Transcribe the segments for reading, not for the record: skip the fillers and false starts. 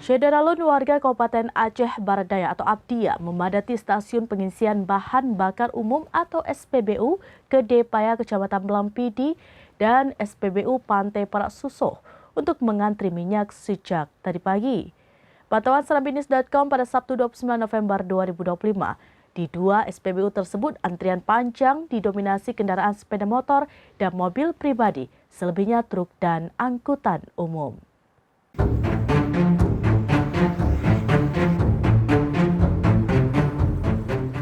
Syederalun warga Kabupaten Aceh Barat Daya atau Abdia memadati stasiun pengisian bahan bakar umum atau SPBU Gede Paya Kecamatan Melampidi dan SPBU Pantai Perak Susoh untuk mengantri minyak sejak tadi pagi. Pantauan serambinews.com pada Sabtu 29 November 2025, di dua SPBU tersebut antrian panjang didominasi kendaraan sepeda motor dan mobil pribadi, selebihnya truk dan angkutan umum.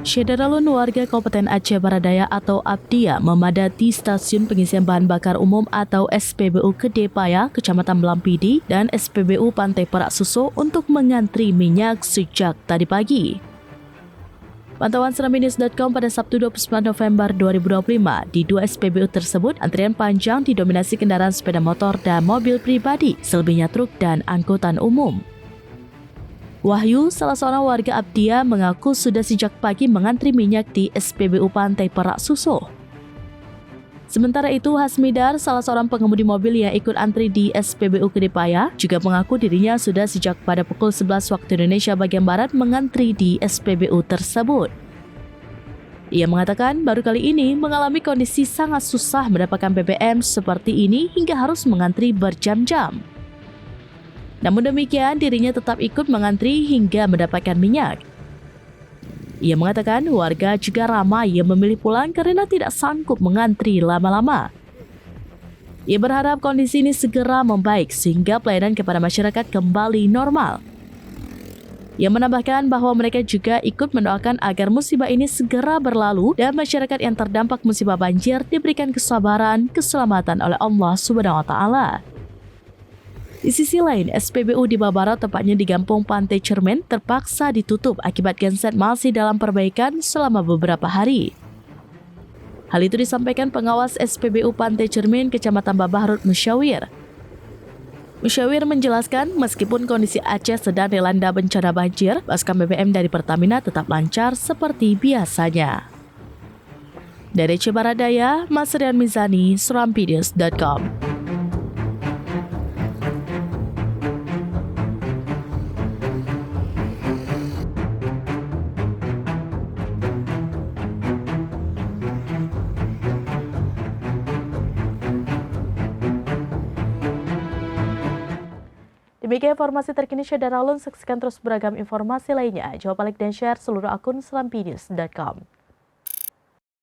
Syederalun warga Kabupaten Aceh Barat Daya atau Abdia memadati stasiun pengisian bahan bakar umum atau SPBU Gede Paya, Kecamatan Melampidi dan SPBU Pantai Perak Susoh untuk mengantri minyak sejak tadi pagi. Pantauan serambinews.com pada Sabtu 29 November 2025, di dua SPBU tersebut antrian panjang didominasi kendaraan sepeda motor dan mobil pribadi, selebihnya truk dan angkutan umum. Wahyu, salah seorang warga Abdia, mengaku sudah sejak pagi mengantri minyak di SPBU Pantai Perak Susoh. Sementara itu, Hasmidar, salah seorang pengemudi mobil yang ikut antri di SPBU Gede Paya, juga mengaku dirinya sudah sejak pada pukul 11 waktu Indonesia bagian Barat mengantri di SPBU tersebut. Ia mengatakan baru kali ini mengalami kondisi sangat susah mendapatkan BBM seperti ini hingga harus mengantri berjam-jam. Namun demikian, dirinya tetap ikut mengantri hingga mendapatkan minyak. Ia mengatakan warga juga ramai yang memilih pulang karena tidak sanggup mengantri lama-lama. Ia berharap kondisi ini segera membaik sehingga pelayanan kepada masyarakat kembali normal. Ia menambahkan bahwa mereka juga ikut mendoakan agar musibah ini segera berlalu dan masyarakat yang terdampak musibah banjir diberikan kesabaran, keselamatan oleh Allah SWT. Di sisi lain, SPBU di Babarat, tepatnya di Kampung Pantai Cermin, terpaksa ditutup akibat genset masih dalam perbaikan selama beberapa hari. Hal itu disampaikan pengawas SPBU Pantai Cermin, Kecamatan Babahrut Musyawir. Musyawir menjelaskan, meskipun kondisi Aceh sedang dilanda bencana banjir, pasokan BBM dari Pertamina tetap lancar seperti biasanya. Dari Aceh Barat Daya, Masrian Mizani, serambinews.com. Demikian informasi terkini Syederalun, saksikan terus beragam informasi lainnya. Jangan like dan share seluruh akun serambinews.com.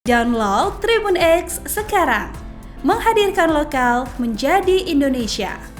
Download Tribun X sekarang, menghadirkan lokal menjadi Indonesia.